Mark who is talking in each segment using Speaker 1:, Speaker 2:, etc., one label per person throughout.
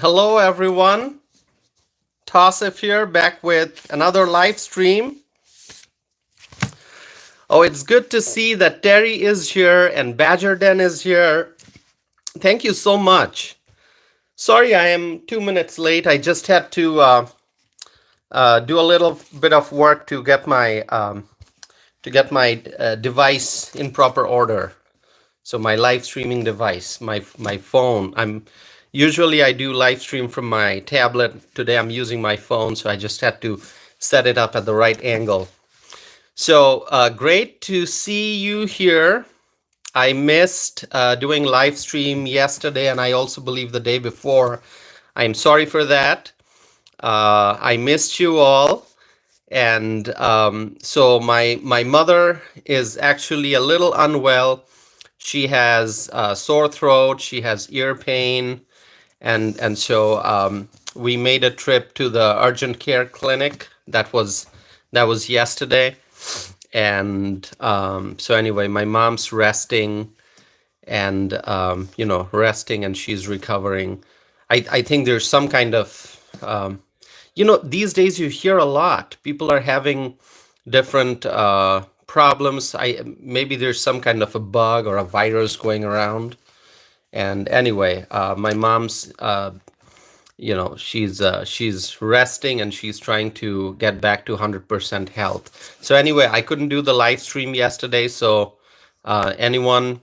Speaker 1: Hello, everyone. Tassif here, back with another live stream. Oh, it's good to see that Terry is here and Badger Den is here. Thank you so much. Sorry, I am 2 minutes late. I just had to do a little bit of work to get my device in proper order. So my live streaming device, my phone. I do live stream from my tablet. Today I'm using my phone, so I just had to set it up at the right angle. So great to see you here. I missed doing live stream yesterday, and I also believe the day before. I'm sorry for that. I missed you all. And so my mother is actually a little unwell. She has sore throat. She has ear pain, and so we made a trip to the urgent care clinic. That was yesterday, and so anyway, my mom's resting, and resting, and she's recovering. I think there's some kind of these days you hear a lot. People are having different problems. Maybe there's some kind of a bug or a virus going around. And anyway, my mom's, she's resting and she's trying to get back to 100% health. So anyway, I couldn't do the live stream yesterday. So anyone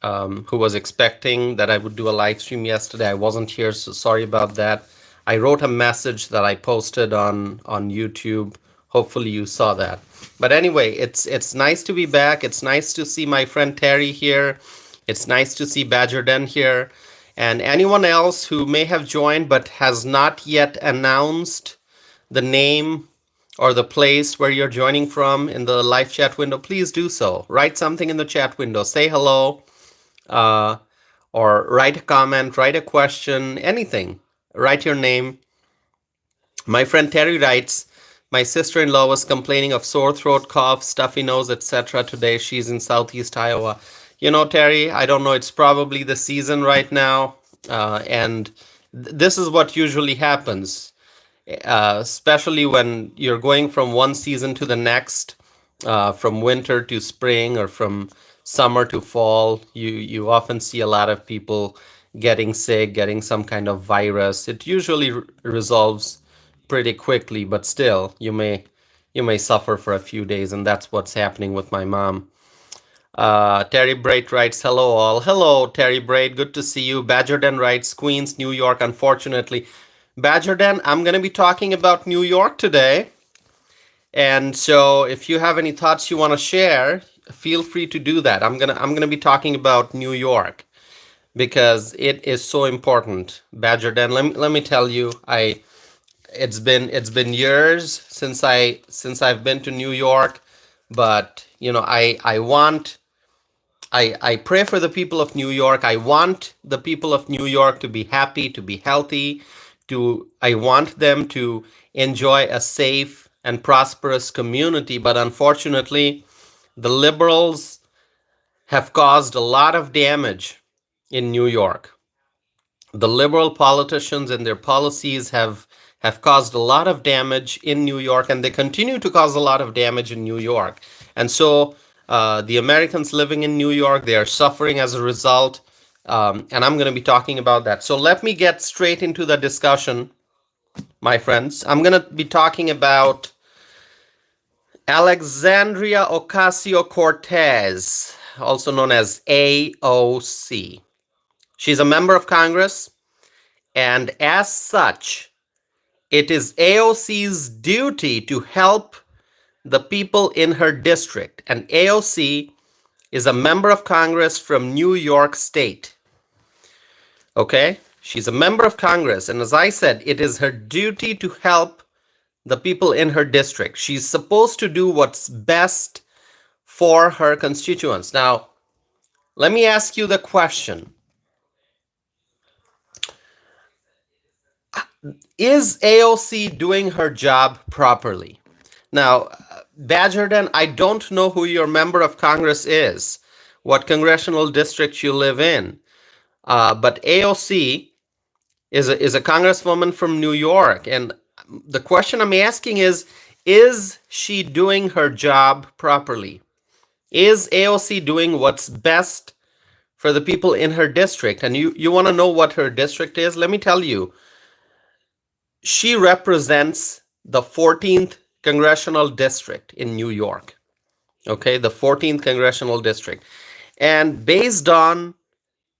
Speaker 1: who was expecting that I would do a live stream yesterday, I wasn't here. So sorry about that. I wrote a message that I posted on YouTube. Hopefully you saw that. But anyway, it's nice to be back. It's nice to see my friend Terry here. It's nice to see Badger Den here. And anyone else who may have joined but has not yet announced the name or the place where you're joining from in the live chat window, please do so. Write something in the chat window. Say hello, or write a comment, write a question, anything. Write your name. My friend Terry writes, my sister-in-law was complaining of sore throat, cough, stuffy nose, etc. today. She's in Southeast Iowa. Terry, I don't know. It's probably the season right now. And this is what usually happens, especially when you're going from one season to the next, from winter to spring or from summer to fall. You often see a lot of people getting sick, getting some kind of virus. It usually resolves pretty quickly, but still, you may suffer for a few days, and that's what's happening with my mom. Terry Braid writes, hello all. Hello, Terry Braid. Good to see you. Badgerden writes, Queens, New York, unfortunately. Badgerden, I'm going to be talking about New York today. And so if you have any thoughts you want to share, feel free to do that. I'm gonna be talking about New York because it is so important. Badgerden, let me tell you, it's been years since I've been to New York, but I pray for the people of New York. I want the people of New York to be happy, to be healthy, I want them to enjoy a safe and prosperous community. But unfortunately, the liberals have caused a lot of damage in New York. The liberal politicians and their policies have caused a lot of damage in New York, and they continue to cause a lot of damage in New York. And so the Americans living in New York, they are suffering as a result. And I'm going to be talking about that. So let me get straight into the discussion, my friends. I'm going to be talking about Alexandria Ocasio-Cortez, also known as AOC. She's a member of Congress, and as such, it is AOC's duty to help the people in her district. And AOC is a member of Congress from New York State. Okay? She's a member of Congress, and as I said, it is her duty to help the people in her district. She's supposed to do what's best for her constituents. Now, let me ask you the question. Is AOC doing her job properly? Now, Badgerden, I don't know who your member of Congress is, what congressional district you live in, but AOC is a congresswoman from New York. And the question I'm asking is she doing her job properly? Is AOC doing what's best for the people in her district? And you want to know what her district is? Let me tell you. She represents the 14th congressional district in New York. Okay, the 14th congressional district. And based on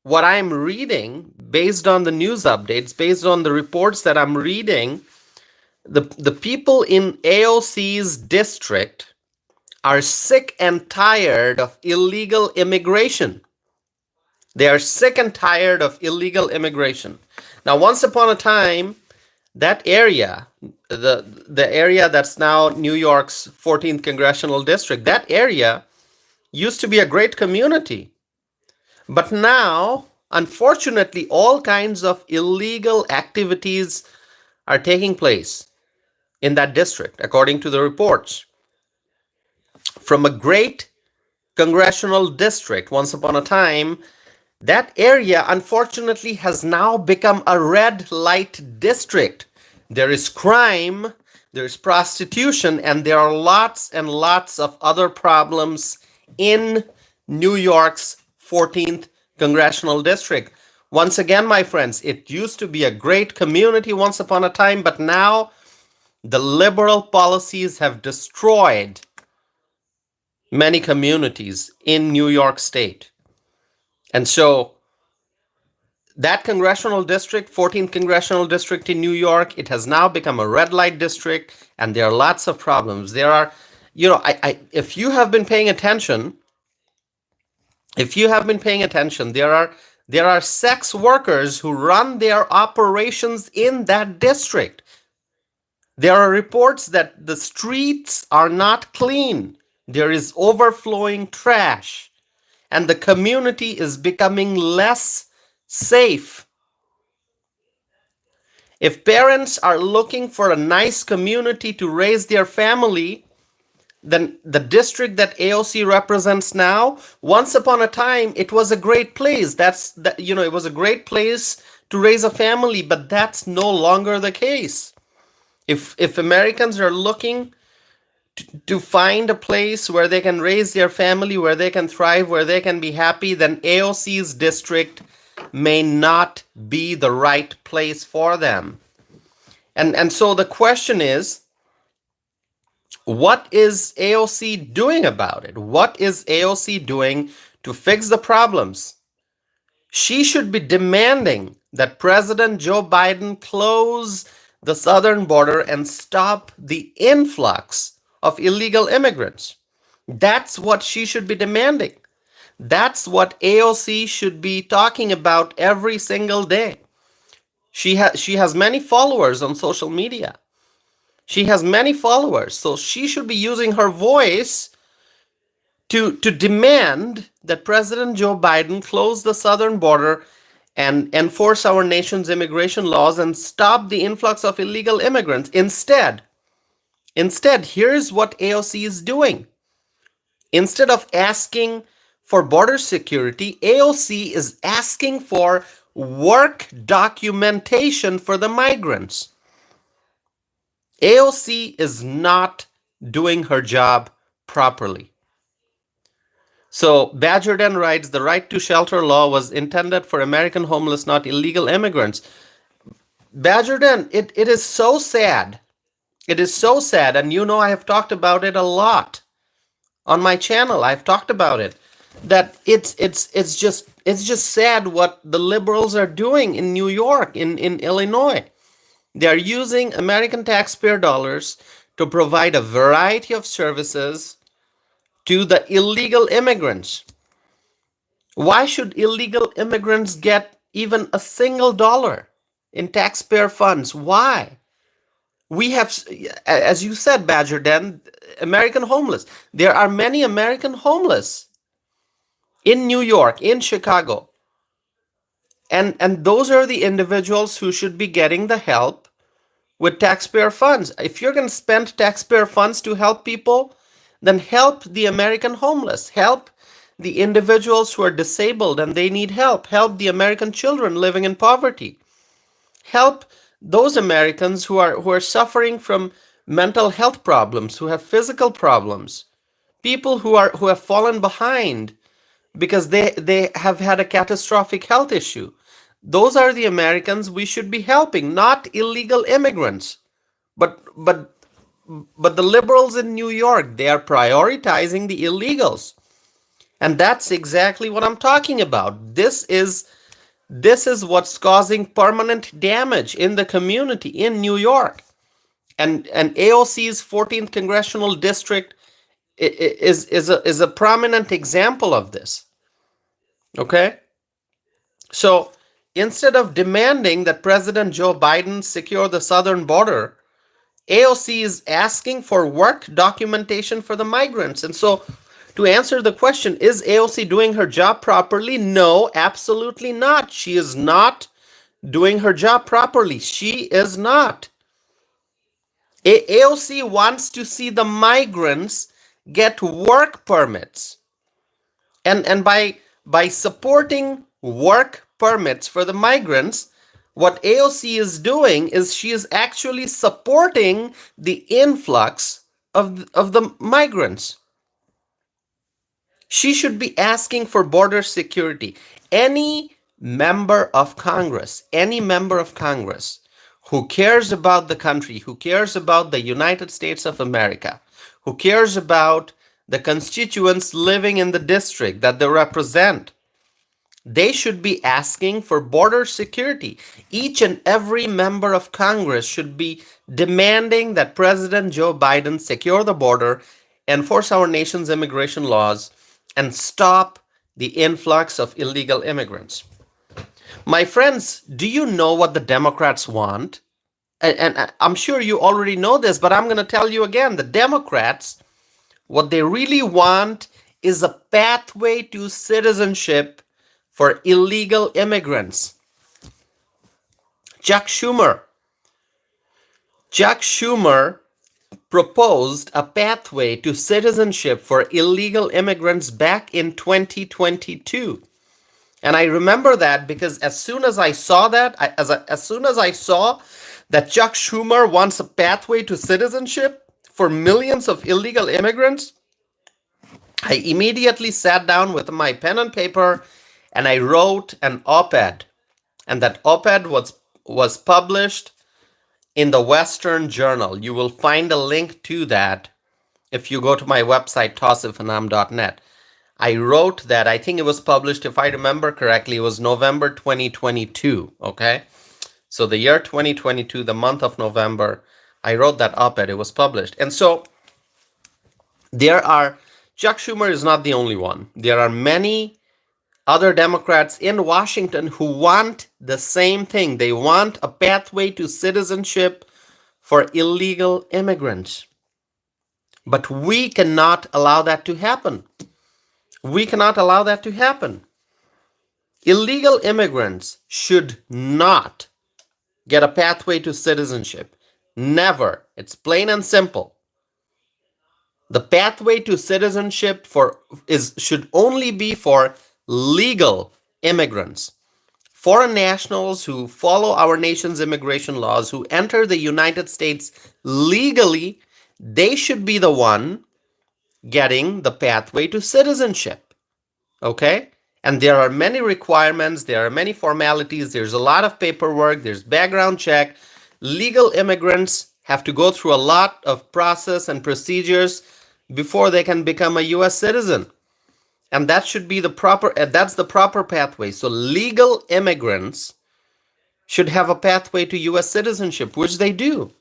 Speaker 1: what I'm reading, based on the news updates, based on the reports that I'm reading, the people in AOC's district are sick and tired of illegal immigration. They are sick and tired of illegal immigration. Now, once upon a time, that area, the area that's now New York's 14th congressional district, that area used to be a great community. But now, unfortunately, all kinds of illegal activities are taking place in that district, according to the reports. From a great congressional district, once upon a time, that area, unfortunately, has now become a red light district. There is crime, there is prostitution, and there are lots and lots of other problems in New York's 14th congressional district. Once again, my friends, it used to be a great community once upon a time, but now the liberal policies have destroyed many communities in New York State. And so that congressional district, 14th congressional district in New York, it has now become a red light district, and there are lots of problems. There are, if you have been paying attention, there are sex workers who run their operations in that district. There are reports that the streets are not clean. There is overflowing trash, and the community is becoming less safe. If parents are looking for a nice community to raise their family, then the district that AOC represents now, once upon a time, it was a great place. It was a great place to raise a family, but that's no longer the case. If Americans are looking to find a place where they can raise their family, where they can thrive, where they can be happy, then AOC's district may not be the right place for them. And so the question is, what is AOC doing about it? What is AOC doing to fix the problems? She should be demanding that President Joe Biden close the southern border and stop the influx of illegal immigrants. That's what she should be demanding. That's what AOC should be talking about every single day. She has many followers on social media. She has many followers, so she should be using her voice to demand that President Joe Biden close the southern border and enforce our nation's immigration laws and stop the influx of illegal immigrants. Instead, here's what AOC is doing. Instead of asking for border security, AOC is asking for work documentation for the migrants. AOC is not doing her job properly. So Badger Den writes, the right to shelter law was intended for American homeless, not illegal immigrants. Badger Den, it is so sad. It is so sad, and I have talked about it a lot on my channel. I've talked about it. That it's just sad what the liberals are doing in New York, in Illinois. They are using American taxpayer dollars to provide a variety of services to the illegal immigrants. Why should illegal immigrants get even a single dollar in taxpayer funds? Why? We have, as you said, Badger Den, American homeless. There are many American homeless in New York, in Chicago. And those are the individuals who should be getting the help with taxpayer funds. If you're going to spend taxpayer funds to help people, then help the American homeless. Help the individuals who are disabled and they need help. Help the American children living in poverty. help those Americans who are suffering from mental health problems, who have physical problems, people who have fallen behind because they have had a catastrophic health issue. Those are the Americans we should be helping, not illegal immigrants. But but but the liberals in New York, they are prioritizing the illegals. And that's exactly what I'm talking about. This is what's causing permanent damage in the community in New York. And AOC's 14th congressional district is a prominent example of this. Okay? So instead of demanding that President Joe Biden secure the southern border, AOC is asking for work documentation for the migrants. And so, to answer the question, is AOC doing her job properly? No, absolutely not. She is not doing her job properly. She is not. AOC wants to see the migrants get work permits. And by supporting work permits for the migrants, what AOC is doing is she is actually supporting the influx of the migrants. She should be asking for border security. Any member of Congress who cares about the country, who cares about the United States of America, who cares about the constituents living in the district that they represent, they should be asking for border security. Each and every member of Congress should be demanding that President Joe Biden secure the border, enforce our nation's immigration laws, and stop the influx of illegal immigrants. My friends, do you know what the Democrats want? And I'm sure you already know this, but I'm going to tell you again. The Democrats, what they really want is a pathway to citizenship for illegal immigrants. Chuck Schumer proposed a pathway to citizenship for illegal immigrants back in 2022. And I remember that because as soon as I saw that, as soon as I saw that Chuck Schumer wants a pathway to citizenship for millions of illegal immigrants, I immediately sat down with my pen and paper and I wrote an op-ed. And that op-ed was published in the Western Journal. You will find a link to that if you go to my website, tausifanam.net. I wrote that. I think it was published, if I remember correctly, it was November 2022. Okay? So the year 2022, the month of November, I wrote that op-ed. It was published. And so Chuck Schumer is not the only one. There are many other Democrats in Washington who want the same thing. They want a pathway to citizenship for illegal immigrants. But we cannot allow that to happen. We cannot allow that to happen. Illegal immigrants should not get a pathway to citizenship. Never. It's plain and simple. The pathway to citizenship should only be for legal immigrants. Foreign nationals who follow our nation's immigration laws, who enter the United States legally, they should be the one getting the pathway to citizenship. Okay? And there are many requirements, there are many formalities, there's a lot of paperwork, there's background check. Legal immigrants have to go through a lot of process and procedures before they can become a US citizen. And that should be that's the proper pathway. So legal immigrants should have a pathway to US citizenship, which they do.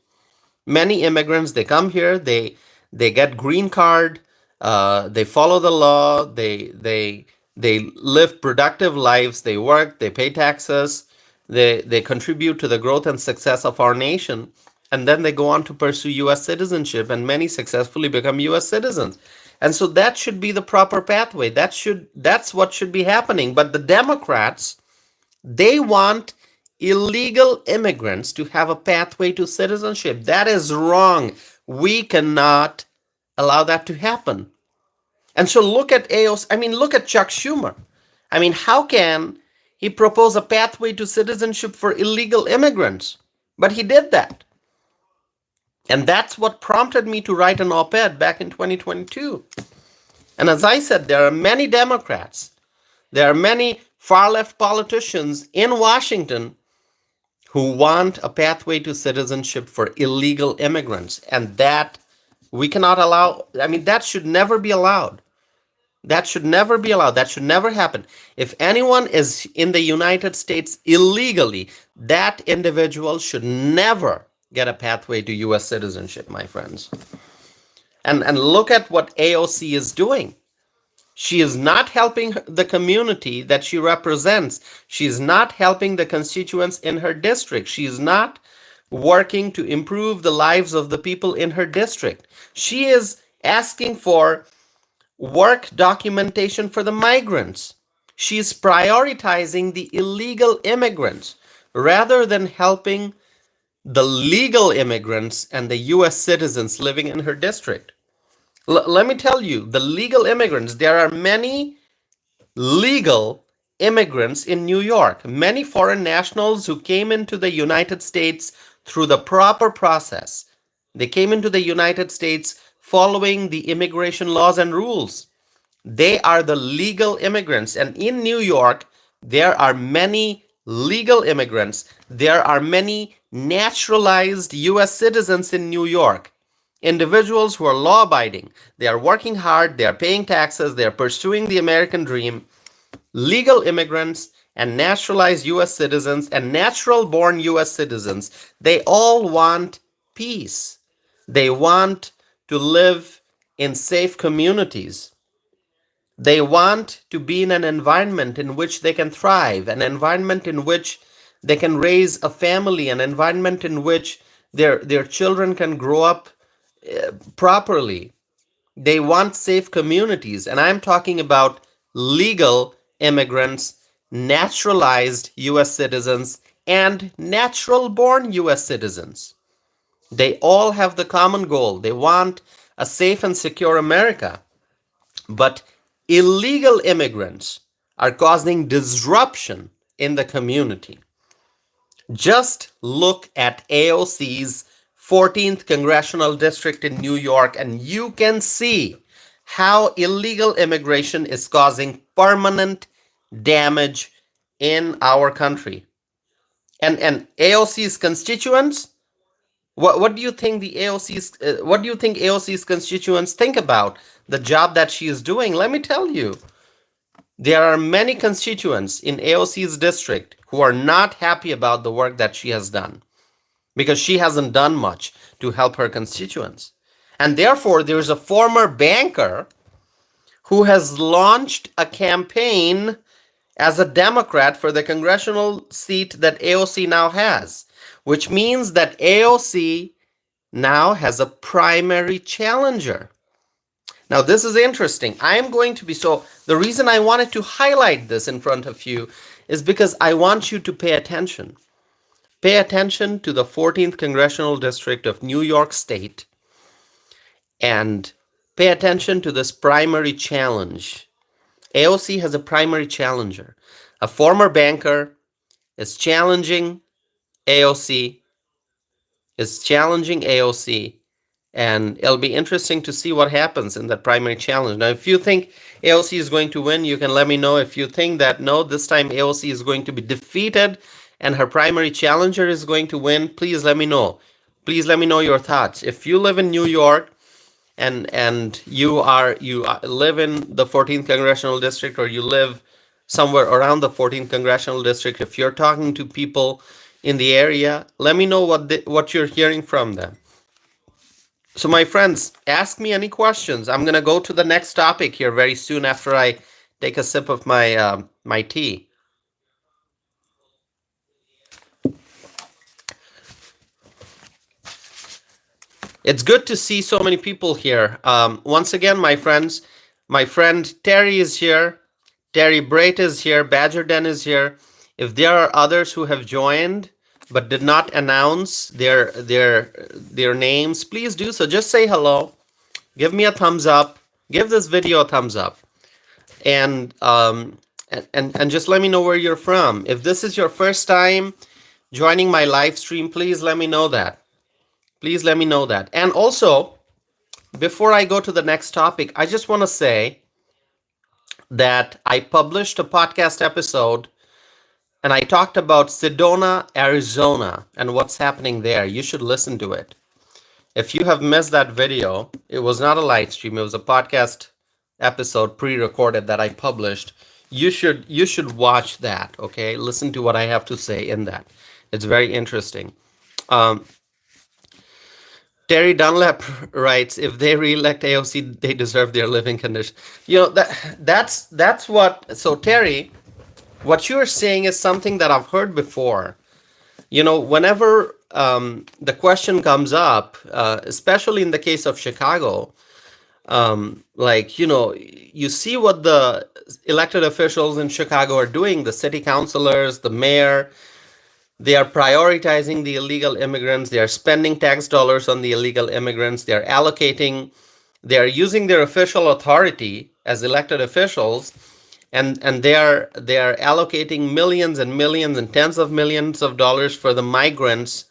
Speaker 1: Many immigrants, they come here, they get green card, they follow the law, they live productive lives, they work, they pay taxes, they contribute to the growth and success of our nation, and then they go on to pursue US citizenship, and many successfully become US citizens. And so that should be the proper pathway. That's what should be happening. But the Democrats, they want illegal immigrants to have a pathway to citizenship. That is wrong. We cannot allow that to happen. And so look at AOC. Look at Chuck Schumer. How can He proposed a pathway to citizenship for illegal immigrants. But he did that. And that's what prompted me to write an op-ed back in 2022. And as I said, there are many Democrats, there are many far-left politicians in Washington who want a pathway to citizenship for illegal immigrants. And that we cannot allow. I mean, that should never be allowed. That should never be allowed. That should never happen. If anyone is in the United States illegally, that individual should never get a pathway to U.S. citizenship, my friends. And look at what AOC is doing. She is not helping the community that she represents. She is not helping the constituents in her district. She is not working to improve the lives of the people in her district. She is asking for work documentation for the migrants. She is prioritizing the illegal immigrants rather than helping the legal immigrants and the U.S. citizens living in her district. Let me tell you, the legal immigrants, there are many legal immigrants in New York, many foreign nationals who came into the United States through the proper process. They came into the United States following the immigration laws and rules. They are the legal immigrants. And in New York, there are many legal immigrants. There are many naturalized U.S. citizens in New York. Individuals who are law-abiding. They are working hard. They are paying taxes. They are pursuing the American dream. Legal immigrants and naturalized U.S. citizens and natural-born U.S. citizens, they all want peace. They want to live in safe communities. They want to be in an environment in which they can thrive, an environment in which they can raise a family, an environment in which their children can grow up properly. They want safe communities. And I'm talking about legal immigrants, naturalized U.S. citizens, and natural-born U.S. citizens. They all have the common goal. They want a safe and secure America. But illegal immigrants are causing disruption in the community. Just look at AOC's 14th congressional district in New York, and you can see how illegal immigration is causing permanent damage in our country. And AOC's constituents, what do you think AOC's constituents think about the job that she is doing? Let me tell you, there are many constituents in AOC's district who are not happy about the work that she has done, because she hasn't done much to help her constituents. And therefore, there's a former banker who has launched a campaign as a Democrat for the congressional seat that AOC now has, which means that AOC now has a primary challenger. Now, this is interesting. The reason I wanted to highlight this in front of you is because I want you to pay attention. Pay attention to the 14th Congressional District of New York State and pay attention to this primary challenge. AOC has a primary challenger. A former banker is challenging AOC, and it'll be interesting to see what happens in that primary challenge. Now, if you think AOC is going to win, you can let me know. If you think that, no, this time AOC is going to be defeated and her primary challenger is going to win, please let me know. Please let me know your thoughts. If you live in New York and you live in the 14th Congressional District, or you live somewhere around the 14th Congressional District, if you're talking to people in the area, let me know what you're hearing from them. So my friends, ask me any questions. I'm going to go to the next topic here very soon after I take a sip of my tea. It's good to see so many people here. Once again, my friends, my friend Terry is here. Terry Brait is here. Badger Den is here. If there are others who have joined but did not announce their names, please do so. Just say hello. Give me a thumbs up. Give this video a thumbs up. And And just let me know where you're from. If this is your first time joining my live stream, please let me know that. Please let me know that. And also, before I go to the next topic, I just want to say that I published a podcast episode and I talked about Sedona, Arizona, and what's happening there. You should listen to it. If you have missed that video, it was not a live stream, it was a podcast episode pre-recorded that I published. You should watch that, okay? Listen to what I have to say in that. It's very interesting. Terry Dunlap writes, if they re-elect AOC, they deserve their living conditions. You know, that's what, so Terry, what you're saying is something that I've heard before. You know, whenever the question comes up, especially in the case of Chicago, like, you know, you see what the elected officials in Chicago are doing, the city councilors, the mayor. They are prioritizing the illegal immigrants. They are spending tax dollars on the illegal immigrants. They are using their official authority as elected officials, and they are allocating millions and millions and tens of millions of dollars for the migrants,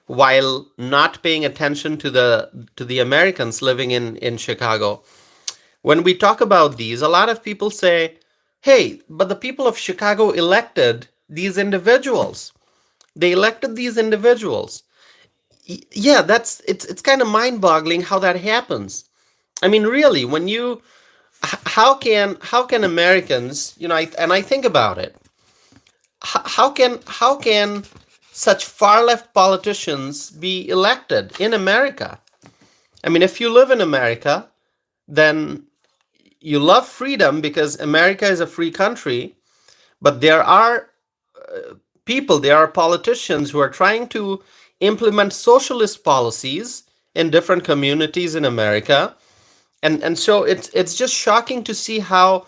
Speaker 1: while not paying attention to the Americans living in Chicago. When we talk about these, a lot of people say, "Hey, but the people of Chicago elected these individuals." They elected these individuals. Yeah, it's kind of mind-boggling how that happens. I mean, really, when you how can Americans, you know, I think about it. How can such far-left politicians be elected in America? I mean, if you live in America, then you love freedom because America is a free country, but there are there are politicians who are trying to implement socialist policies in different communities in America. And so it's just shocking to see how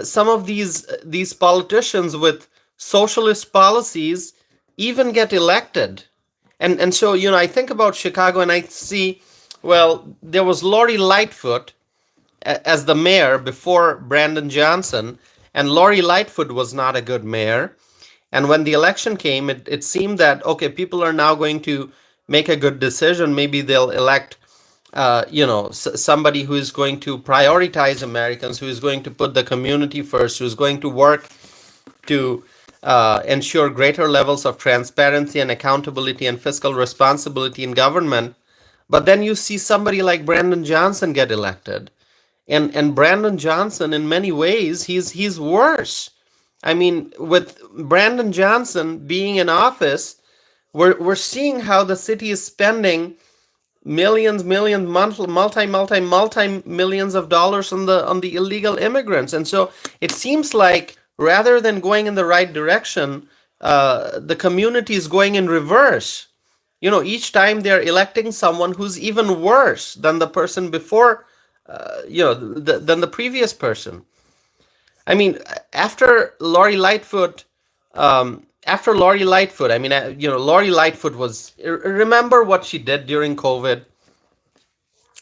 Speaker 1: some of these politicians with socialist policies even get elected. And so, you know, I think about Chicago and I see, well, there was Lori Lightfoot as the mayor before Brandon Johnson, and Lori Lightfoot was not a good mayor. And when the election came, it seemed that, okay, people are now going to make a good decision. Maybe they'll elect, somebody who is going to prioritize Americans, who is going to put the community first, who is going to work to ensure greater levels of transparency and accountability and fiscal responsibility in government. But then you see somebody like Brandon Johnson get elected. And Brandon Johnson, in many ways, he's worse. I mean, with Brandon Johnson being in office, we're seeing how the city is spending millions, multi millions of dollars on the illegal immigrants. And so it seems like rather than going in the right direction, the community is going in reverse. You know, each time they're electing someone who's even worse than the person before, than the previous person. I mean, after Lori Lightfoot, Lori Lightfoot was, remember what she did during COVID?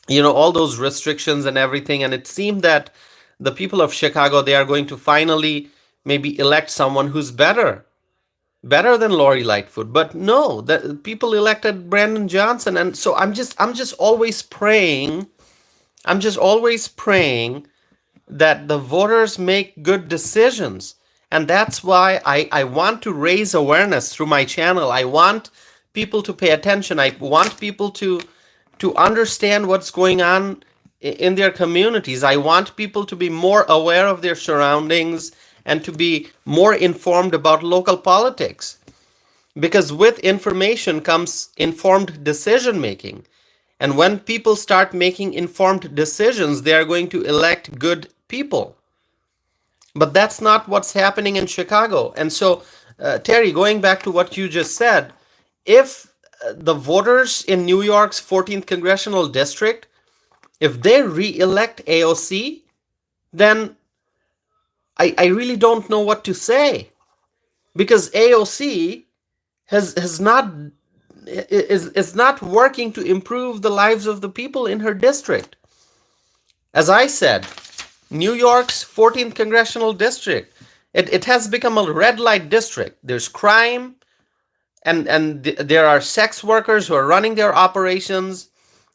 Speaker 1: You know, all those restrictions and everything. And it seemed that the people of Chicago, they are going to finally maybe elect someone who's better than Lori Lightfoot. But no, the people elected Brandon Johnson. And so I'm just always praying. That the voters make good decisions. And that's why I want to raise awareness through my channel. I want people to pay attention. I want people to understand what's going on in their communities. I want people to be more aware of their surroundings and to be more informed about local politics. Because with information comes informed decision making. And when people start making informed decisions, they are going to elect good people. But that's not what's happening in Chicago. And so, Terry, going back to what you just said, if the voters in New York's 14th congressional district, if they re-elect AOC, then I really don't know what to say. Because AOC is not working to improve the lives of the people in her district. As I said, New York's 14th congressional district, It has become a red light district. There's crime, and there are sex workers who are running their operations,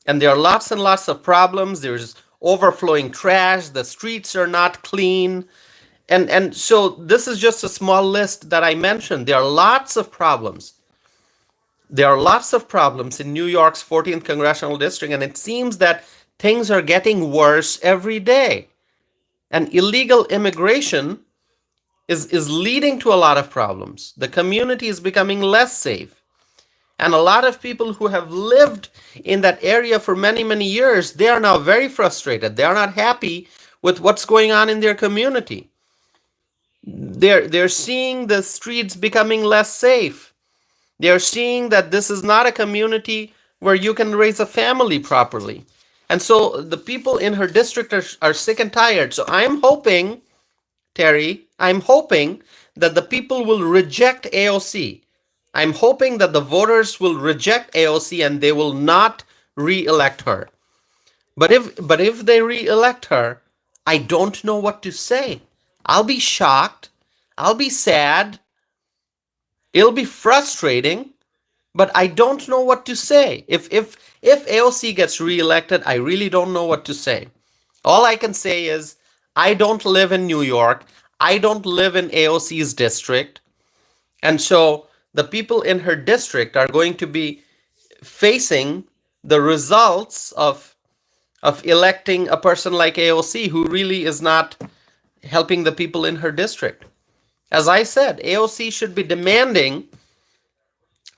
Speaker 1: and there are lots and lots of problems. There's overflowing trash. The streets are not clean. And so this is just a small list that I mentioned. There are lots of problems. There are lots of problems in New York's 14th congressional district, and it seems that things are getting worse every day. And illegal immigration is leading to a lot of problems. The community is becoming less safe. And a lot of people who have lived in that area for many, many years, they are now very frustrated. They are not happy with what's going on in their community. They're seeing the streets becoming less safe. They're seeing that this is not a community where you can raise a family properly. And so the people in her district are sick and tired. So I'm hoping, Terry, I'm hoping that the people will reject AOC. I'm hoping that the voters will reject AOC and they will not re-elect her. But if they re-elect her, I don't know what to say. I'll be shocked. I'll be sad. It'll be frustrating, but I don't know what to say. If AOC gets re-elected, I really don't know what to say. All I can say is I don't live in New York. I don't live in AOC's district. And so the people in her district are going to be facing the results of electing a person like AOC who really is not helping the people in her district. As I said, AOC should be demanding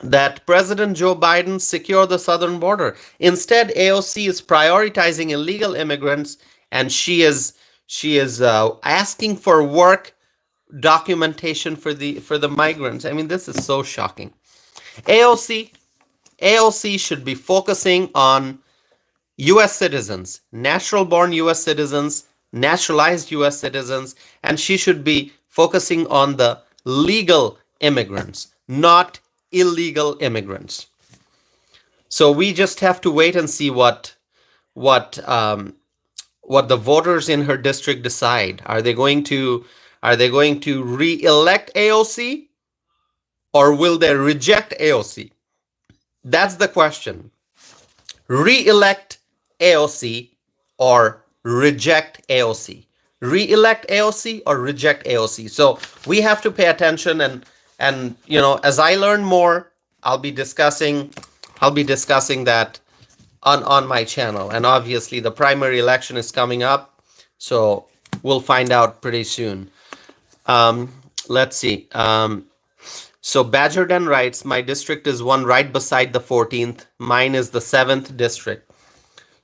Speaker 1: that President Joe Biden secure the southern border. Instead, AOC is prioritizing illegal immigrants, and she is asking for work documentation for the migrants. I mean, this is so shocking. AOC should be focusing on U.S. citizens, natural-born U.S. citizens, naturalized U.S. citizens, and she should be focusing on the legal immigrants, not illegal immigrants. So we just have to wait and see what the voters in her district decide. Are they going to re-elect AOC, or will they reject AOC? That's the question. Re-elect AOC or reject AOC. Re-elect AOC or reject AOC. So we have to pay attention, and as I learn more, I'll be discussing that on my channel. And obviously the primary election is coming up, so we'll find out pretty soon. Let's see. So Badgerden writes, my district is one right beside the 14th. Mine is the 7th district.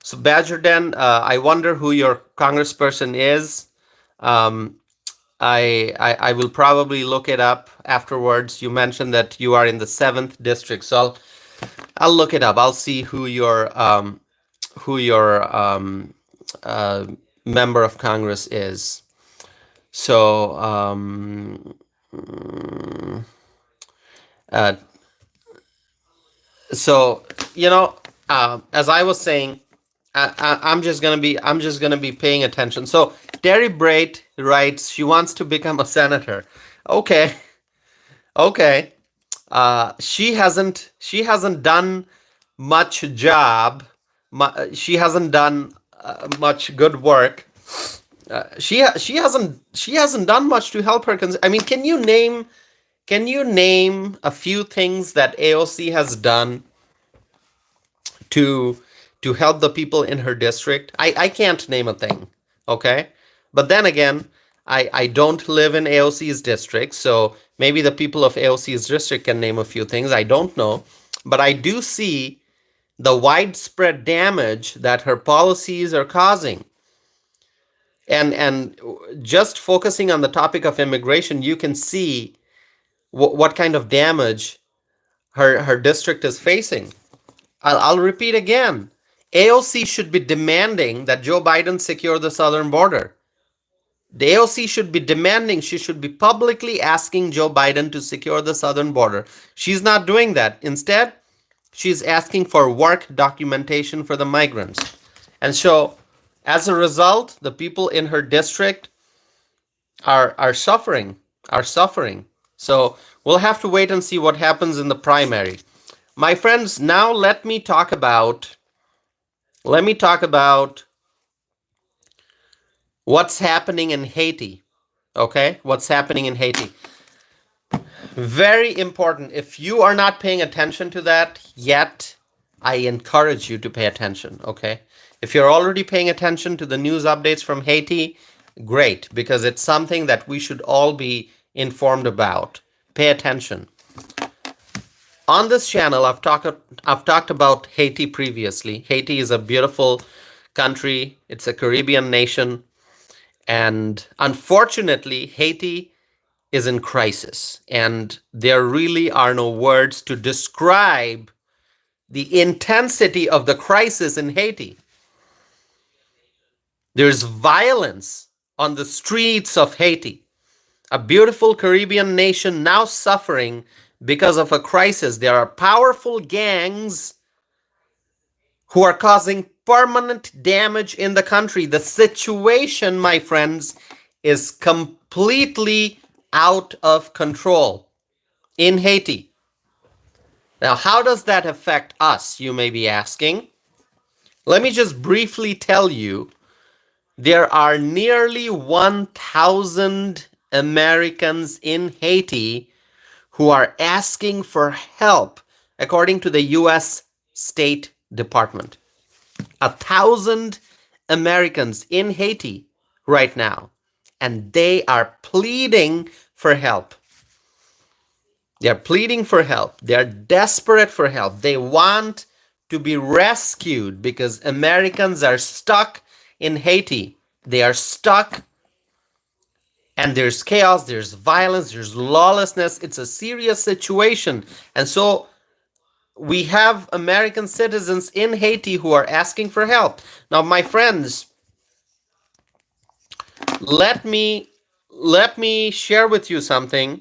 Speaker 1: So Badgerden, I wonder who your congressperson is. I will probably look it up afterwards. You mentioned that you are in the 7th district, so I'll look it up. I'll see who your member of Congress is. So as I was saying, I'm just gonna be paying attention. So Terry Brait writes, she wants to become a senator. Okay. She hasn't done much job. She hasn't done much good work. She hasn't done much to help her. I mean, can you name a few things that AOC has done to help the people in her district? I can't name a thing, okay? But then again, I don't live in AOC's district, so maybe the people of AOC's district can name a few things. I don't know. But I do see the widespread damage that her policies are causing. And just focusing on the topic of immigration, you can see what kind of damage her district is facing. I'll repeat again. AOC should be demanding that Joe Biden secure the southern border. The AOC should be demanding, she should be publicly asking Joe Biden to secure the southern border. She's not doing that. Instead, she's asking for work documentation for the migrants. And so, as a result, the people in her district are suffering. are suffering. So we'll have to wait and see what happens in the primary. My friends, now let me talk about what's happening in Haiti. Okay? What's happening in Haiti? Very important. If you are not paying attention to that yet, I encourage you to pay attention, okay? If you're already paying attention to the news updates from Haiti, great, because it's something that we should all be informed about. Pay attention. On this channel, I've talked about Haiti previously. Haiti is a beautiful country. It's a Caribbean nation, and unfortunately, Haiti is in crisis, and there really are no words to describe the intensity of the crisis in Haiti. There's violence on the streets of Haiti, a beautiful Caribbean nation now suffering because of a crisis. There are powerful gangs who are causing permanent damage in the country. The situation, my friends, is completely out of control in Haiti. Now, how does that affect us, you may be asking? Let me just briefly tell you, there are nearly 1,000 Americans in Haiti who are asking for help, according to the U.S. State Department. 1,000 Americans in Haiti right now, and they are pleading for help. They're pleading for help. They're desperate for help. They want to be rescued because Americans are stuck in Haiti. They are stuck, and there's chaos, there's violence, there's lawlessness. It's a serious situation. And so we have American citizens in Haiti who are asking for help. Now, my friends, let me share with you something.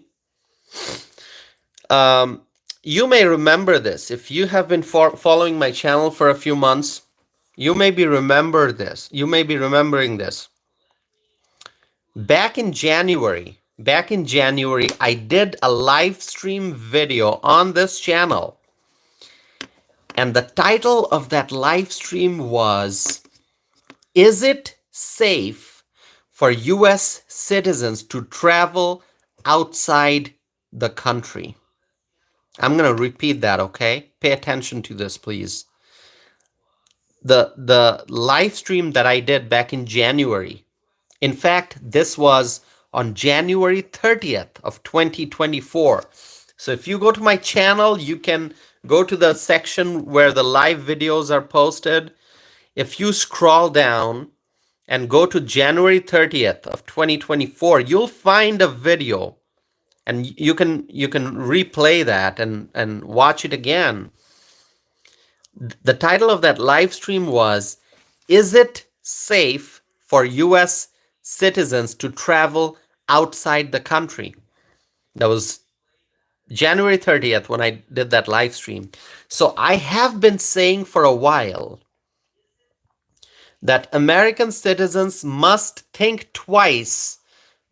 Speaker 1: You may remember this. If you have been following my channel for a few months, you may be remembering this. Back in January, I did a live stream video on this channel. And the title of that live stream was, "Is it safe for US citizens to travel outside the country?" I'm going to repeat that, okay? Pay attention to this, please. The live stream that I did back in January, in fact, this was on January 30th of 2024. So if you go to my channel, you can go to the section where the live videos are posted. If you scroll down and go to January 30th of 2024, you'll find a video, and you can replay that and watch it again. The title of that live stream was, "Is it safe for US citizens to travel outside the country?" That was January 30th when I did that live stream. So I have been saying for a while that American citizens must think twice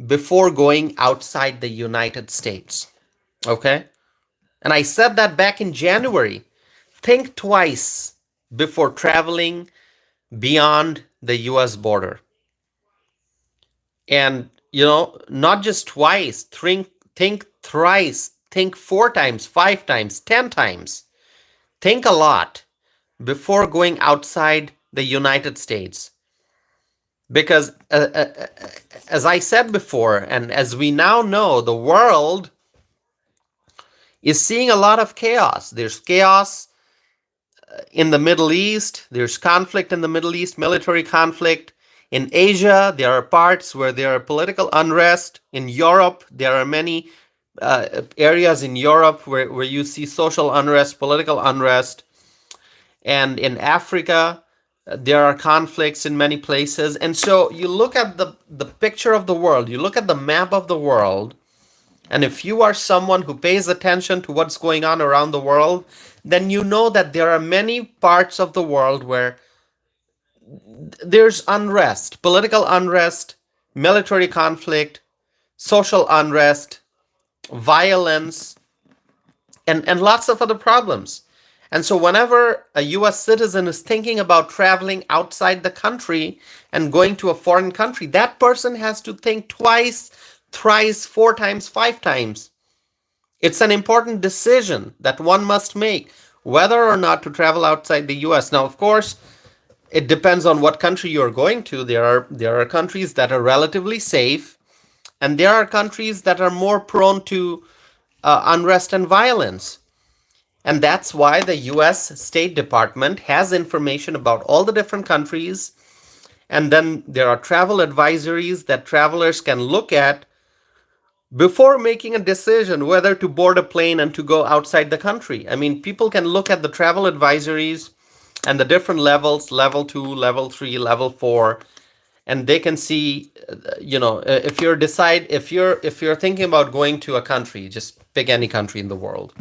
Speaker 1: before going outside the United States. Okay? And I said that back in January. Think twice before traveling beyond the US border. And, not just twice, think thrice, think 4 times, 5 times, 10 times. Think a lot before going outside the United States. Because as I said before, and as we now know, the world is seeing a lot of chaos. There's chaos in the Middle East. There's conflict in the Middle East, military conflict. In Asia, there are parts where there are political unrest. In Europe, there are many areas in Europe where you see social unrest, political unrest. And in Africa, there are conflicts in many places. And so you look at the picture of the world, you look at the map of the world, and if you are someone who pays attention to what's going on around the world, then you know that there are many parts of the world where there's unrest, political unrest, military conflict, social unrest, violence, and lots of other problems. And so whenever a US citizen is thinking about traveling outside the country and going to a foreign country, that person has to think twice, thrice, four times, five times. It's an important decision that one must make whether or not to travel outside the US. Now, of course, it depends on what country you're going to. There are countries that are relatively safe, and there are countries that are more prone to unrest and violence. And that's why the US State Department has information about all the different countries. And then there are travel advisories that travelers can look at before making a decision whether to board a plane and to go outside the country. I mean, people can look at the travel advisories and the different levels, level 2, level 3, level 4, and they can see, if you're thinking about going to a country, just pick any country in the world.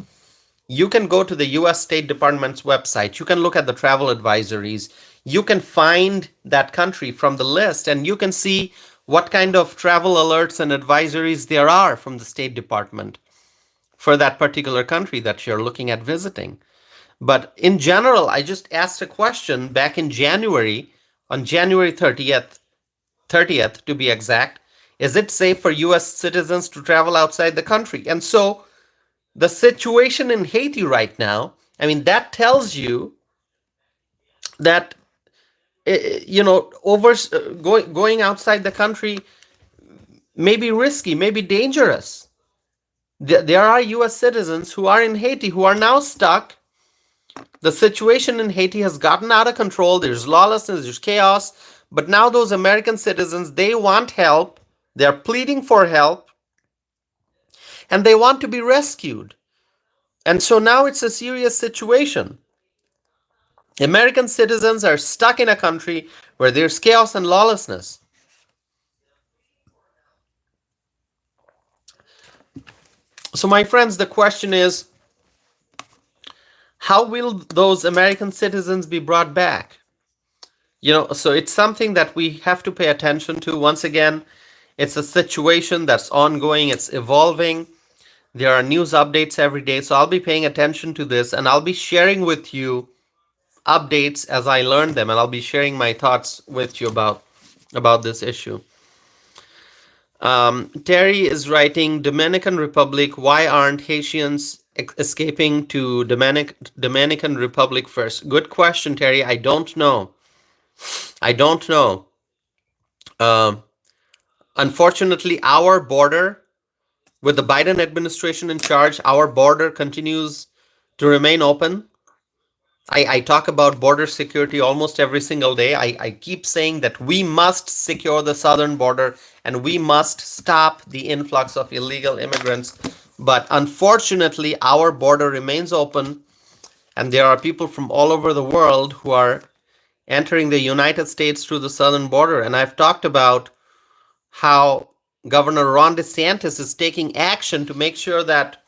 Speaker 1: You can go to the US State Department's website. You can look at the travel advisories. You can find that country from the list, and you can see what kind of travel alerts and advisories there are from the State Department for that particular country that you're looking at visiting. But in general, I just asked a question back in January, on January 30th to be exact. Is it safe for US citizens to travel outside the country? And so the situation in Haiti right now, I mean, that tells you that going outside the country may be risky, may be dangerous. There are US citizens who are in Haiti who are now stuck. The situation in Haiti has gotten out of control. There's lawlessness, there's chaos. But now those American citizens, they want help. They're pleading for help. And they want to be rescued. And so now it's a serious situation. American citizens are stuck in a country where there's chaos and lawlessness. So my friends, the question is, how will those American citizens be brought back? So it's something that we have to pay attention to. Once again, it's a situation that's ongoing, it's evolving. There are news updates every day, so I'll be paying attention to this, and I'll be sharing with you updates as I learn them, and I'll be sharing my thoughts with you about this issue. Terry is writing, Dominican Republic, why aren't Haitians escaping to Dominican Republic first? Good question, Terry. I don't know. Unfortunately, our border, with the Biden administration in charge, our border continues to remain open. I talk about border security almost every single day. I keep saying that we must secure the southern border and we must stop the influx of illegal immigrants. But unfortunately, our border remains open, and there are people from all over the world who are entering the United States through the southern border. And I've talked about how Governor Ron DeSantis is taking action to make sure that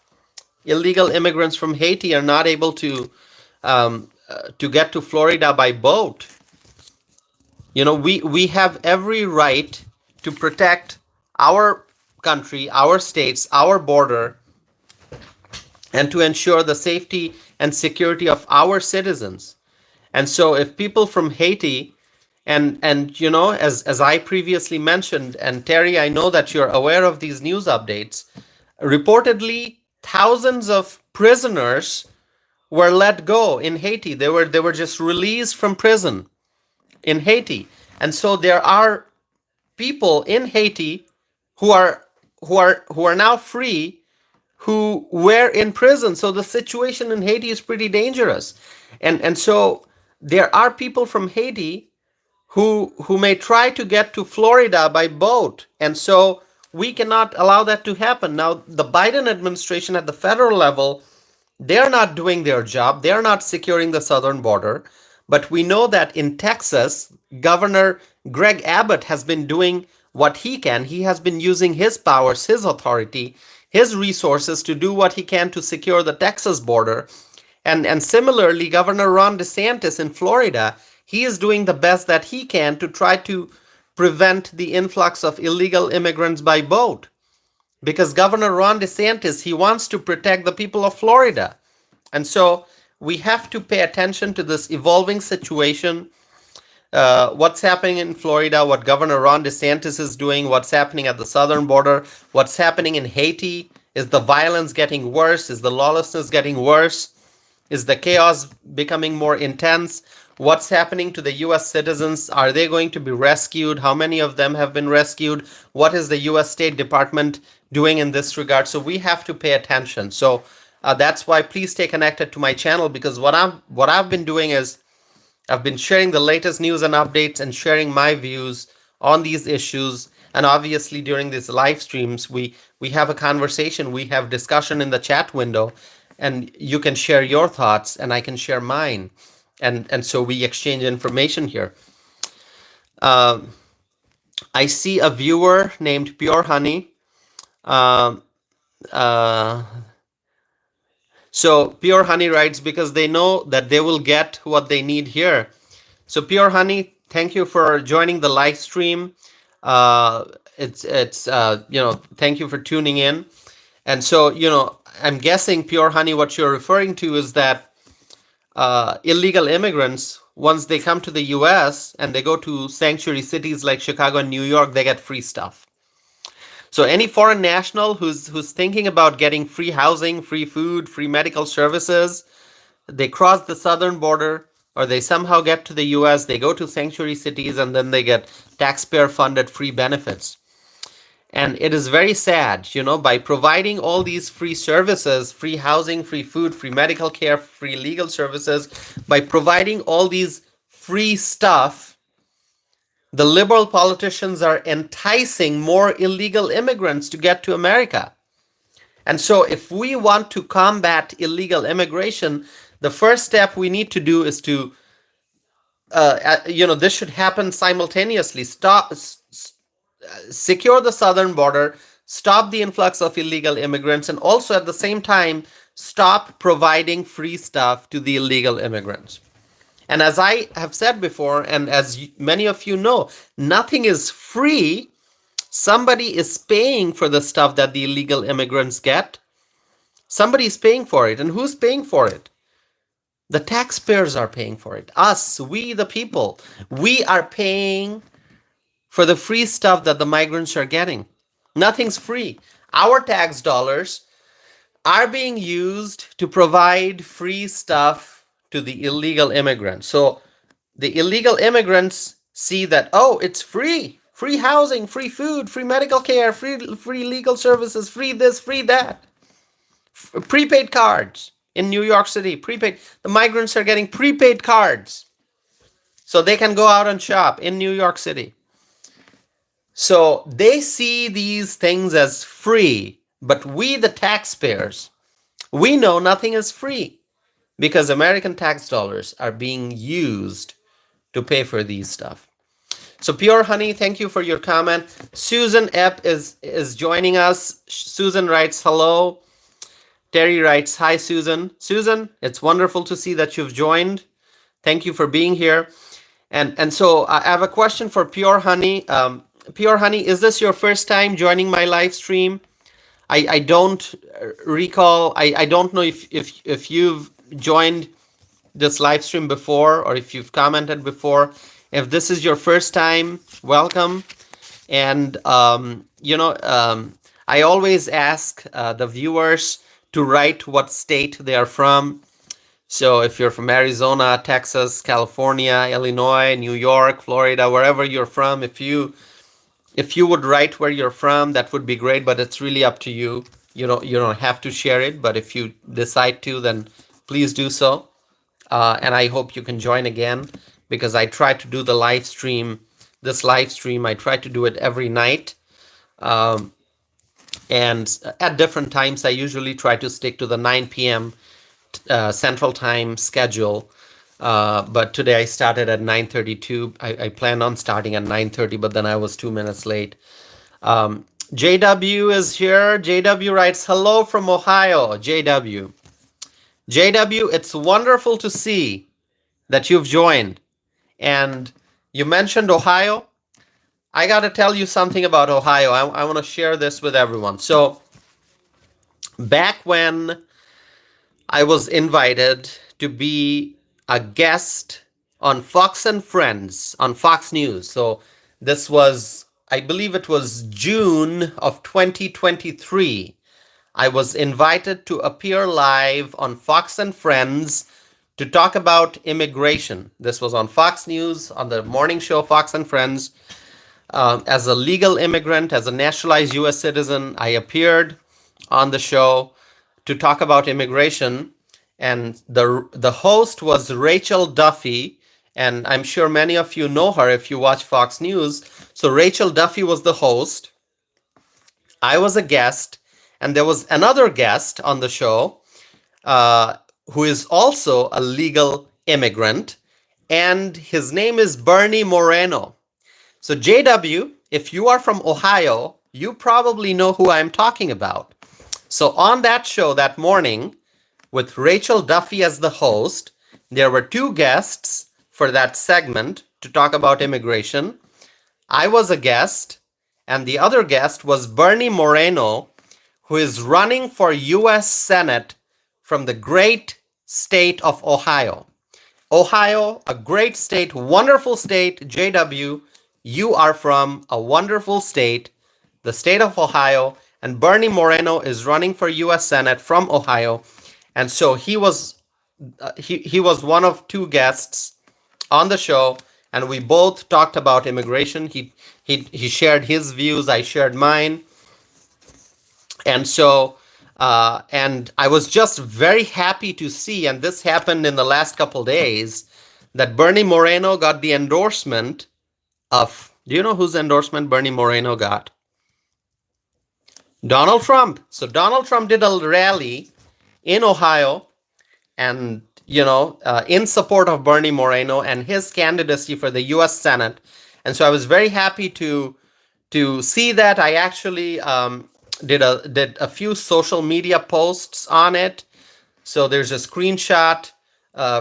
Speaker 1: illegal immigrants from Haiti are not able to get to Florida by boat. We have every right to protect our country, our states, our border, and to ensure the safety and security of our citizens. And so if people from Haiti, and as I previously mentioned, and Terry, I know that you're aware of these news updates, reportedly thousands of prisoners were let go in Haiti. They were just released from prison in Haiti. And so there are people in Haiti who are now free, who were in prison. So the situation in Haiti is pretty dangerous. And so there are people from Haiti who may try to get to Florida by boat. And so we cannot allow that to happen. Now, the Biden administration at the federal level, they're not doing their job. They're not securing the southern border. But we know that in Texas, Governor Greg Abbott has been doing what he can. He has been using his powers, his authority, his resources to do what he can to secure the Texas border. And similarly, Governor Ron DeSantis in Florida, he is doing the best that he can to try to prevent the influx of illegal immigrants by boat. because Governor Ron DeSantis, he wants to protect the people of Florida. And so we have to pay attention to this evolving situation, what's happening in Florida, what Governor Ron DeSantis is doing, what's happening at the southern border, what's happening in Haiti. Is the violence getting worse? Is the lawlessness getting worse? Is the chaos becoming more intense? What's happening to the US citizens? Are they going to be rescued? How many of them have been rescued? What is the US State Department doing in this regard? So we have to pay attention. So that's why please stay connected to my channel, because what I've been doing is I've been sharing the latest news and updates and sharing my views on these issues. And obviously during these live streams, we have a conversation, we have discussion in the chat window, and you can share your thoughts and I can share mine. And so we exchange information here. I see a viewer named Pure Honey. So Pure Honey writes, because they know that they will get what they need here. So Pure Honey, thank you for joining the live stream. It's thank you for tuning in. And so, I'm guessing, Pure Honey, what you're referring to is that illegal immigrants, once they come to the US and they go to sanctuary cities like Chicago and New York, they get free stuff. So any foreign national who's thinking about getting free housing, free food, free medical services, they cross the southern border or they somehow get to the US, they go to sanctuary cities, and then they get taxpayer-funded free benefits. And it is very sad, by providing all these free services, free housing, free food, free medical care, free legal services, by providing all these free stuff, the liberal politicians are enticing more illegal immigrants to get to America. And so if we want to combat illegal immigration, the first step we need to do is to, this should happen simultaneously. Secure the southern border, stop the influx of illegal immigrants, and also at the same time, stop providing free stuff to the illegal immigrants. And as I have said before, and as many of you know, nothing is free. Somebody is paying for the stuff that the illegal immigrants get. Somebody is paying for it. And who's paying for it? The taxpayers are paying for it. Us, we the people. We are paying for the free stuff that the migrants are getting. Nothing's free. Our tax dollars are being used to provide free stuff to the illegal immigrants. So the illegal immigrants see that, oh, it's free. Free housing, free food, free medical care, free legal services, free this, free that. Prepaid cards in New York City, prepaid. The migrants are getting prepaid cards so they can go out and shop in New York City. So they see these things as free, but we, the taxpayers, we know nothing is free because American tax dollars are being used to pay for these stuff. So Pure Honey, thank you for your comment. Susan Epp is joining us. Susan writes, hello. Terry writes, hi, Susan. Susan, it's wonderful to see that you've joined. Thank you for being here. And so I have a question for Pure Honey. Pure Honey, is this your first time joining my live stream? I don't recall. I don't know if you've joined this live stream before or if you've commented before. If this is your first time, welcome. And I always ask the viewers to write what state they are from. So if you're from Arizona, Texas, California, Illinois, New York, Florida, wherever you're from, if you would write where you're from, that would be great, but it's really up to you. You don't have to share it, but if you decide to, then please do so. And I hope you can join again, because I try to do the live stream, I try to do it every night. And at different times, I usually try to stick to the 9 p.m. Central Time schedule. But today I started at 9:32. I planned on starting at 9:30, but then I was 2 minutes late. JW is here. JW writes, hello from Ohio, JW. JW, it's wonderful to see that you've joined. And you mentioned Ohio. I got to tell you something about Ohio. I want to share this with everyone. So, back when I was invited to be a guest on Fox and Friends on Fox News. So, this was, I believe it was June of 2023. I was invited to appear live on Fox and Friends to talk about immigration. This was on Fox News, on the morning show Fox and Friends. As a legal immigrant, as a naturalized US citizen, I appeared on the show to talk about immigration. And the host was Rachel Duffy. And I'm sure many of you know her if you watch Fox News. So Rachel Duffy was the host. I was a guest. And there was another guest on the show who is also a legal immigrant. And his name is Bernie Moreno. So JW, if you are from Ohio, you probably know who I'm talking about. So on that show that morning, with Rachel Duffy as the host, there were two guests for that segment to talk about immigration. I was a guest, and the other guest was Bernie Moreno, who is running for US Senate from the great state of Ohio. Ohio, a great state, wonderful state. JW, you are from a wonderful state, the state of Ohio, and Bernie Moreno is running for U.S. Senate from Ohio, and so he was one of two guests on the show, and we both talked about immigration. He shared his views, I shared mine, and so. And I was just very happy to see, and this happened in the last couple days, that Bernie Moreno got the endorsement of, do you know whose endorsement Bernie Moreno got? Donald Trump. So Donald Trump did a rally in Ohio and, in support of Bernie Moreno and his candidacy for the U.S. Senate. And so I was very happy to see that. I actually did a few social media posts on it. So there's a screenshot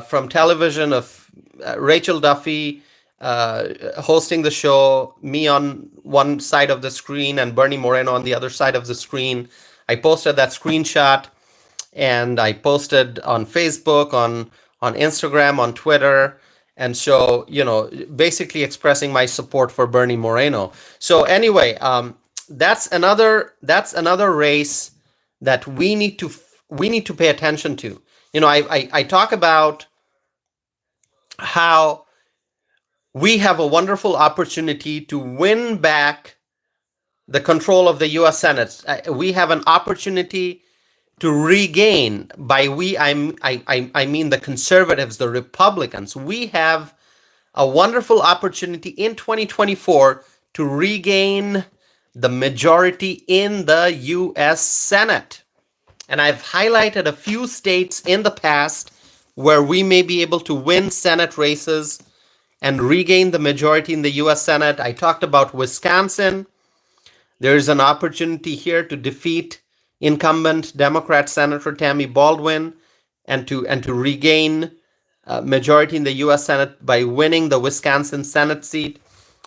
Speaker 1: from television of Rachel Duffy hosting the show, me on one side of the screen and Bernie Moreno on the other side of the screen. I posted that screenshot, and I posted on Facebook, on Instagram, on Twitter. And so, basically expressing my support for Bernie Moreno. So anyway, that's another race that we need to pay attention to. I talk about how we have a wonderful opportunity to win back the control of the U.S. Senate. We have an opportunity to regain. By we, I mean the conservatives, the Republicans. We have a wonderful opportunity in 2024 to regain the majority in the U.S. Senate. And I've highlighted a few states in the past where we may be able to win Senate races and regain the majority in the U.S. Senate. I talked about Wisconsin. There is an opportunity here to defeat incumbent Democrat Senator Tammy Baldwin and to regain majority in the U.S. Senate by winning the Wisconsin Senate seat.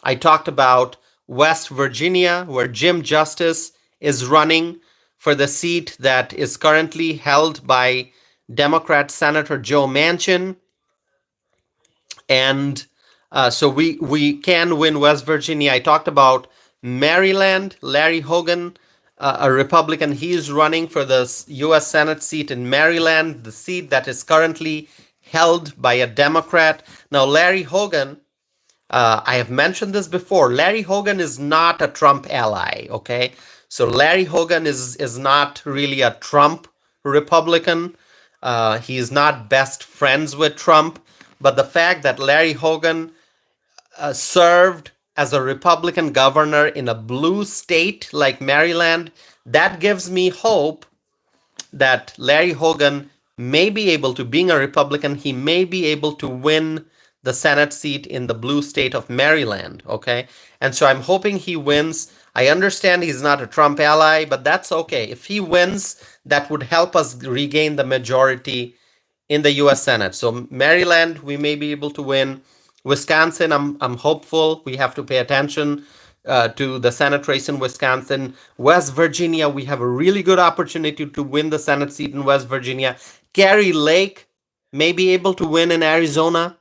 Speaker 1: I talked about West Virginia, where Jim Justice is running for the seat that is currently held by Democrat Senator Joe Manchin. And so we can win West Virginia. I talked about Maryland, Larry Hogan, a Republican. He is running for the U.S. Senate seat in Maryland, the seat that is currently held by a Democrat. Now, Larry Hogan, I have mentioned this before. Larry Hogan is not a Trump ally, okay? So Larry Hogan is not really a Trump Republican. He is not best friends with Trump. But the fact that Larry Hogan served as a Republican governor in a blue state like Maryland, that gives me hope that Larry Hogan may be able to, being a Republican, he may be able to win the Senate seat in the blue state of Maryland, okay? And so I'm hoping he wins. I understand he's not a Trump ally, but that's okay. If he wins, that would help us regain the majority in the U.S. Senate. So Maryland, we may be able to win. Wisconsin, I'm hopeful. We have to pay attention to the Senate race in Wisconsin. West Virginia, we have a really good opportunity to win the Senate seat in West Virginia. Carrie Lake may be able to win in Arizona.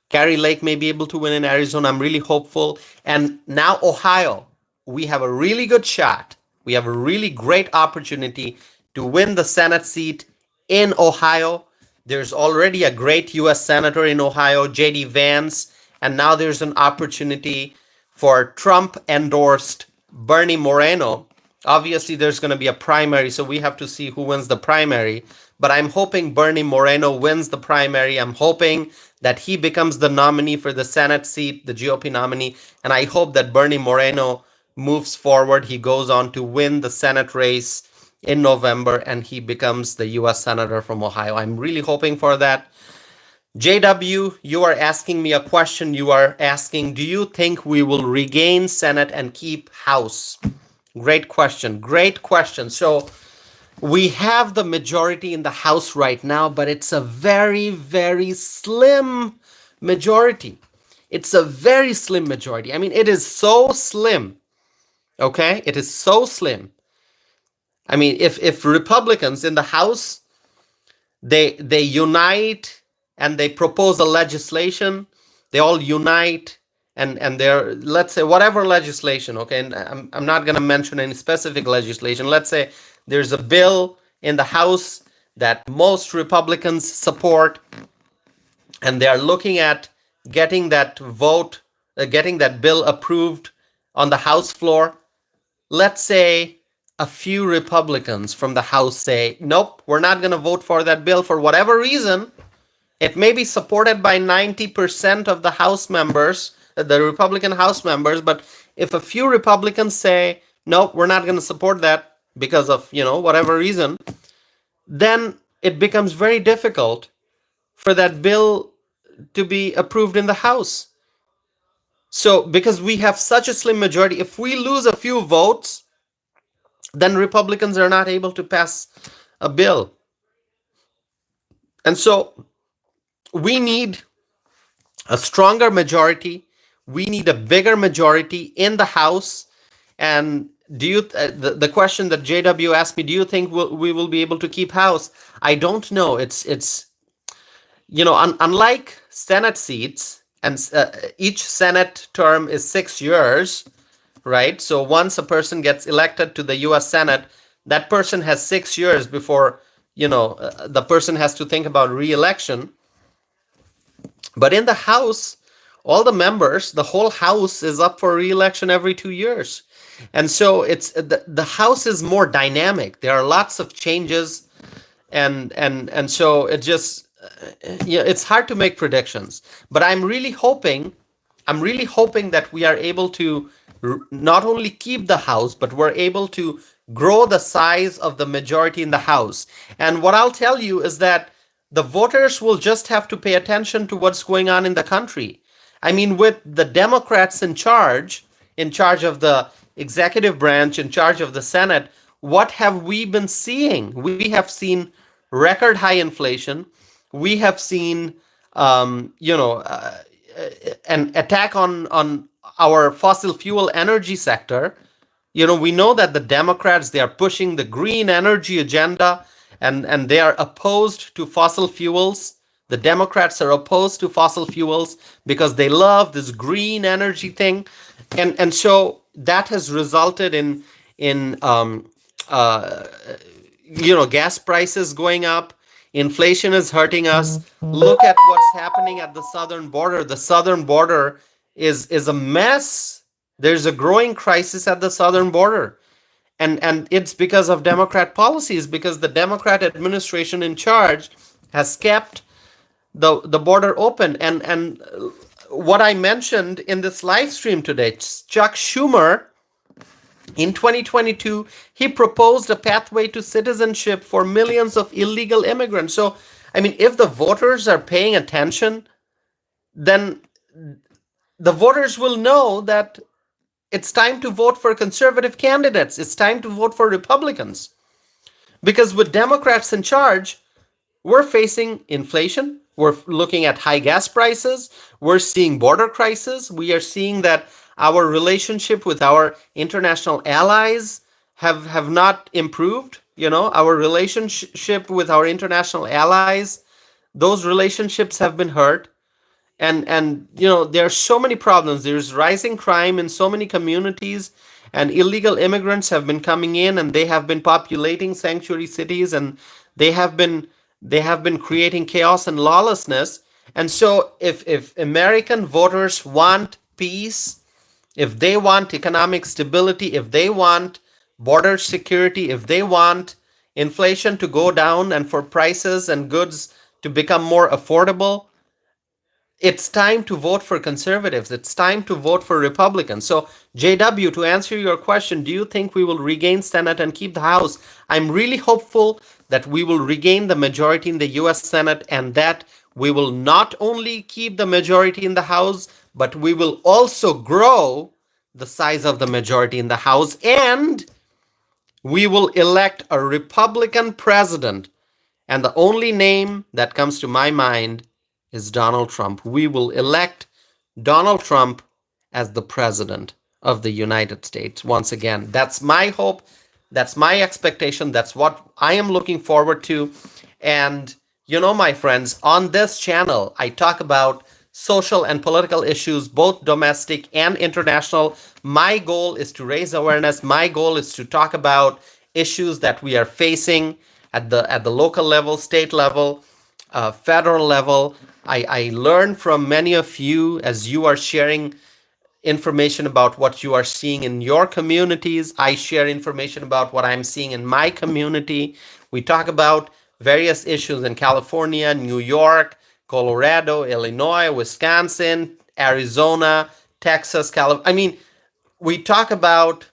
Speaker 1: Carrie Lake may be able to win in Arizona. I'm really hopeful. And now Ohio, we have a really good shot. We have a really great opportunity to win the Senate seat in Ohio. There's already a great U.S. Senator in Ohio, J.D. Vance, and now there's an opportunity for Trump-endorsed Bernie Moreno. Obviously, there's going to be a primary, so we have to see who wins the primary. But I'm hoping Bernie Moreno wins the primary. I'm hoping that he becomes the nominee for the Senate seat, the GOP nominee. And I hope that Bernie Moreno moves forward. He goes on to win the Senate race in November and he becomes the U.S. Senator from Ohio. I'm really hoping for that. JW, you are asking me a question. You are asking, do you think we will regain Senate and keep House? Great question. Great question. So we have the majority in the House right now, but it's a very, very slim majority. It's a very slim majority. I mean, it is so slim. Okay? It is so slim. I mean, if Republicans in the House, they unite and they propose a legislation, they all unite and they're, let's say, whatever legislation, okay, and I'm not going to mention any specific legislation. Let's say there's a bill in the House that most Republicans support, and they are looking at getting that vote, getting that bill approved on the House floor. Let's say a few Republicans from the House say, nope, we're not going to vote for that bill for whatever reason. It may be supported by 90% of the House members, the Republican House members, but if a few Republicans say, nope, we're not going to support that because of, whatever reason, then it becomes very difficult for that bill to be approved in the House. So because we have such a slim majority, if we lose a few votes, then Republicans are not able to pass a bill. And so we need a stronger majority. We need a bigger majority in the House. And do you the question that JW asked me, do you think we will be able to keep House? I don't know. It's unlike Senate seats, and each Senate term is 6 years, right? So once a person gets elected to the U.S. Senate, that person has 6 years before, the person has to think about re-election. But in the House, all the members, the whole House is up for re-election every 2 years. And so it's the House is more dynamic. There are lots of changes, and so it just it's hard to make predictions. But I'm really hoping that we are able to not only keep the House, but we're able to grow the size of the majority in the House. And what I'll tell you is that the voters will just have to pay attention to what's going on in the country. I mean, with the Democrats in charge of the executive branch, in charge of the Senate, what have we been seeing? We have seen record high inflation. We have seen, an attack on our fossil fuel energy sector. We know that the Democrats, they are pushing the green energy agenda, and they are opposed to fossil fuels. The Democrats are opposed to fossil fuels because they love this green energy thing, and so that has resulted in gas prices going up. Inflation is hurting us. Look at what's happening at the southern border. The southern border is a mess. There's a growing crisis at the southern border. And it's because of Democrat policies, because the Democrat administration in charge has kept the border open. And what I mentioned in this live stream today, Chuck Schumer, in 2022, he proposed a pathway to citizenship for millions of illegal immigrants. So, I mean, if the voters are paying attention, then the voters will know that it's time to vote for conservative candidates. It's time to vote for Republicans. Because with Democrats in charge, we're facing inflation. We're looking at high gas prices. We're seeing border crisis. We are seeing that our relationship with our international allies have not improved. Our relationship with our international allies, those relationships have been hurt. And there are so many problems. There's rising crime in so many communities, and illegal immigrants have been coming in, and they have been populating sanctuary cities, and they have been creating chaos and lawlessness. And so if American voters want peace, if they want economic stability, if they want border security, if they want inflation to go down and for prices and goods to become more affordable, it's time to vote for conservatives. It's time to vote for Republicans. So, JW, to answer your question, do you think we will regain Senate and keep the House? I'm really hopeful that we will regain the majority in the US Senate, and that we will not only keep the majority in the House, but we will also grow the size of the majority in the House, and we will elect a Republican president. And the only name that comes to my mind is Donald Trump. We will elect Donald Trump as the president of the United States once again. That's my hope. That's my expectation. That's what I am looking forward to. And, my friends, on this channel, I talk about social and political issues, both domestic and international. My goal is to raise awareness. My goal is to talk about issues that we are facing at the local level, state level, federal level. I learn from many of you as you are sharing information about what you are seeing in your communities. I share information about what I'm seeing in my community. We talk about various issues in California, New York, Colorado, Illinois, Wisconsin, Arizona, Texas, California. We talk about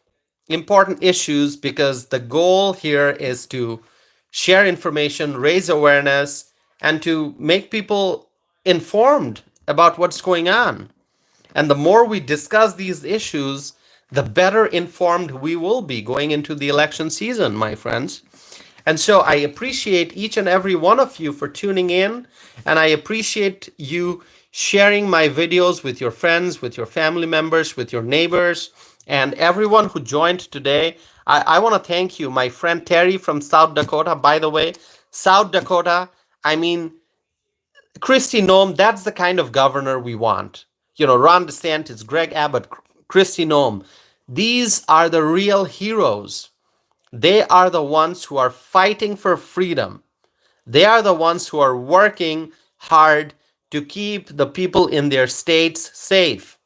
Speaker 1: important issues because the goal here is to share information, raise awareness, and to make people informed about what's going on. And the more we discuss these issues, the better informed we will be going into the election season, my friends. And so I appreciate each and every one of you for tuning in, and I appreciate you sharing my videos with your friends, with your family members, with your neighbors, and everyone who joined today. I want to thank you, my friend Terry from South Dakota. By the way, South Dakota, Kristi Noem, that's the kind of governor we want. Ron DeSantis, Greg Abbott, Kristi Noem. These are the real heroes. They are the ones who are fighting for freedom. They are the ones who are working hard to keep the people in their states safe.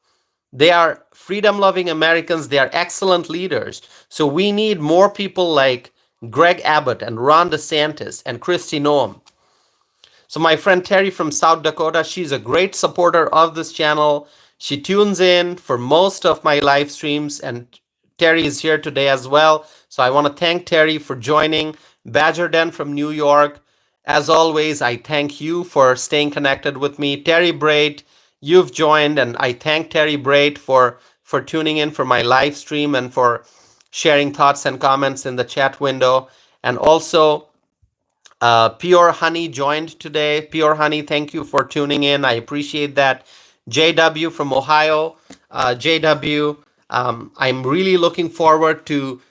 Speaker 1: They are freedom-loving Americans. They are excellent leaders. So we need more people like Greg Abbott and Ron DeSantis and Kristi Noem. So my friend Terry from South Dakota, she's a great supporter of this channel. She tunes in for most of my live streams, and Terry is here today as well. So I want to thank Terry for joining. Badger Den from New York. As always, I thank you for staying connected with me. Terry Braid, you've joined, and I thank Terry Braid for tuning in for my live stream and for sharing thoughts and comments in the chat window. And also, Pure Honey joined today. Pure Honey, thank you for tuning in. I appreciate that. JW from Ohio. JW, I'm really looking forward to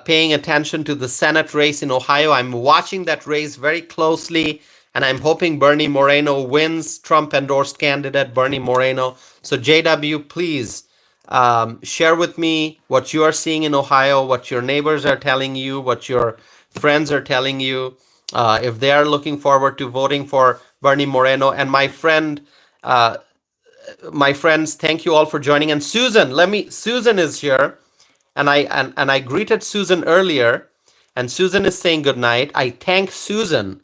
Speaker 1: paying attention to the Senate race in Ohio. I'm watching that race very closely, and I'm hoping Bernie Moreno wins, Trump-endorsed candidate Bernie Moreno. So JW, please share with me what you are seeing in Ohio, what your neighbors are telling you, what your friends are telling you, if they are looking forward to voting for Bernie Moreno. And my friends, thank you all for joining. And Susan is here, and I greeted Susan earlier, and Susan is saying good night. I thank Susan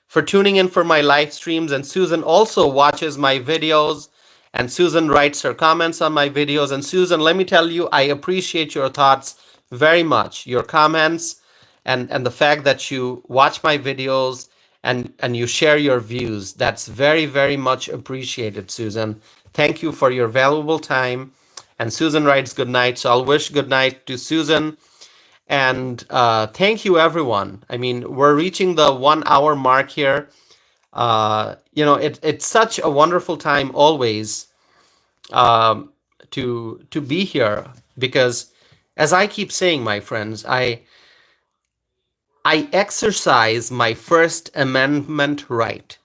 Speaker 1: for tuning in for my live streams, and Susan also watches my videos, and Susan writes her comments on my videos. And Susan, let me tell you, I appreciate your thoughts very much, your comments, and the fact that you watch my videos and you share your views. That's very, very much appreciated, Susan. Thank you for your valuable time. And Susan writes good night, so I'll wish good night to Susan. And thank you, everyone. We're reaching the 1 hour mark here. It's such a wonderful time always to be here, because as I keep saying, my friends, I exercise my First Amendment right.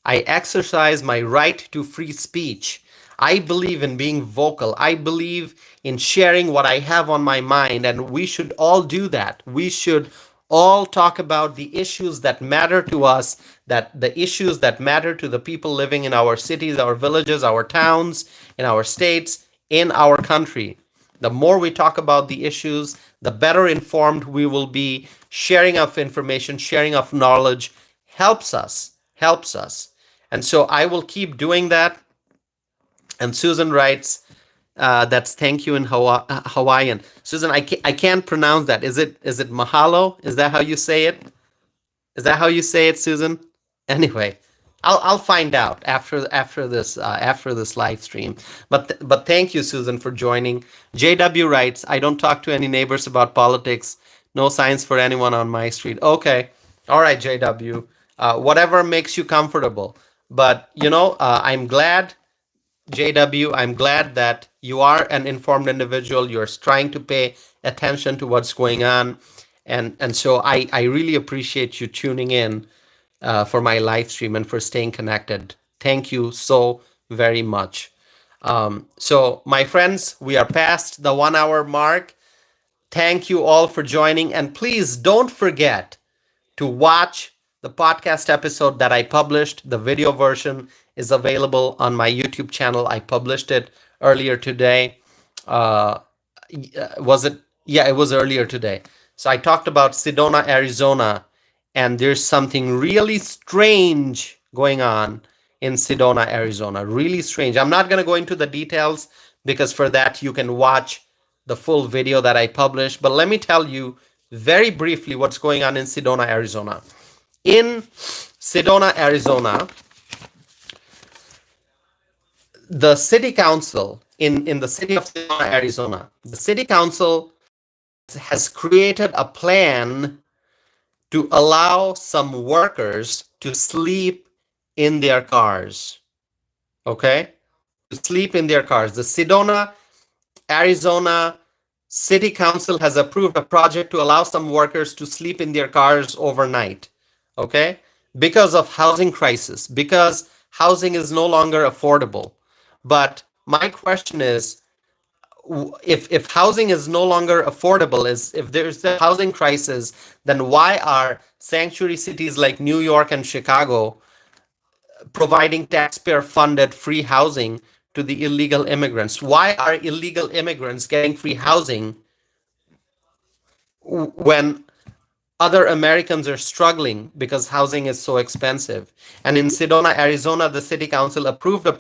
Speaker 1: I exercise my right to free speech. I believe in being vocal. I believe in sharing what I have on my mind, and we should all do that. We should all talk about the issues that matter to us, that the issues that matter to the people living in our cities, our villages, our towns, in our states, in our country. The more we talk about the issues, the better informed we will be. Sharing of information, sharing of knowledge helps us, helps us. And so I will keep doing that. And Susan writes, that's thank you in Hawaiian. Susan, I can't pronounce that. Is it mahalo? Is that how you say it? Is that how you say it, Susan? Anyway, I'll find out after this live stream. But thank you, Susan, for joining. JW writes, I don't talk to any neighbors about politics. No signs for anyone on my street. Okay, all right, JW. Whatever makes you comfortable. But I'm glad, JW. I'm glad that you are an informed individual. You're trying to pay attention to what's going on, and so I really appreciate you tuning in for my live stream and for staying connected. Thank you so very much. So my friends, we are past the 1 hour mark. Thank you all for joining, and please don't forget to watch the podcast episode that I published. The video version is available on my YouTube channel. I published it earlier today. Was it? Yeah, it was earlier today. So I talked about Sedona, Arizona, and there's something really strange going on in Sedona, Arizona. Really strange. I'm not going to go into the details because for that you can watch the full video that I published. But let me tell you very briefly what's going on in Sedona, Arizona. In Sedona, Arizona, the city council in the city of Sedona, Arizona, the city council has created a plan to allow some workers to sleep in their cars. Okay? To sleep in their cars. The Sedona, Arizona City Council has approved a project to allow some workers to sleep in their cars overnight. Okay? Because of housing crisis, because housing is no longer affordable. But my question is, if housing is no longer affordable, if there's a housing crisis, then why are sanctuary cities like New York and Chicago providing taxpayer-funded free housing to the illegal immigrants? Why are illegal immigrants getting free housing when other Americans are struggling because housing is so expensive? And in Sedona, Arizona, the city council approved a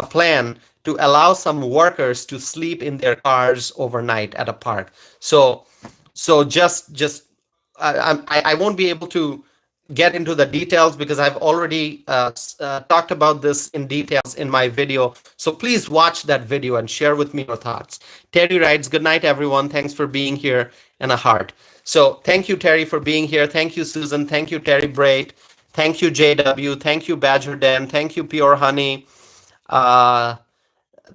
Speaker 1: plan to allow some workers to sleep in their cars overnight at a park. So just I won't be able to get into the details because I've already talked about this in details in my video. So please watch that video and share with me your thoughts. Terry writes, good night, everyone. Thanks for being here, and a heart. So thank you, Terry, for being here. Thank you, Susan. Thank you, Terry Brait. Thank you, JW. Thank you, Badger Dan. Thank you, Pure Honey.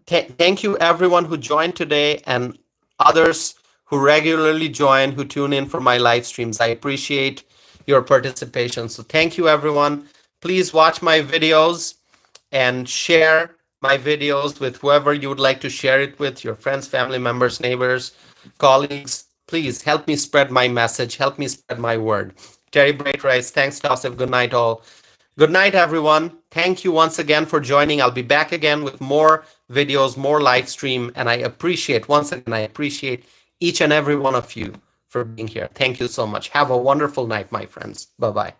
Speaker 1: Thank you, everyone who joined today and others who regularly join, who tune in for my live streams. I appreciate your participation. So thank you, everyone. Please watch my videos and share my videos with whoever you would like to share it with, your friends, family members, neighbors, colleagues. Please help me spread my message. Help me spread my word. Terry Brait writes, thanks, Tassif. Good night, all. Good night, everyone. Thank you once again for joining. I'll be back again with more videos, more live stream. And I appreciate, once again, I appreciate each and every one of you for being here. Thank you so much. Have a wonderful night, my friends. Bye-bye.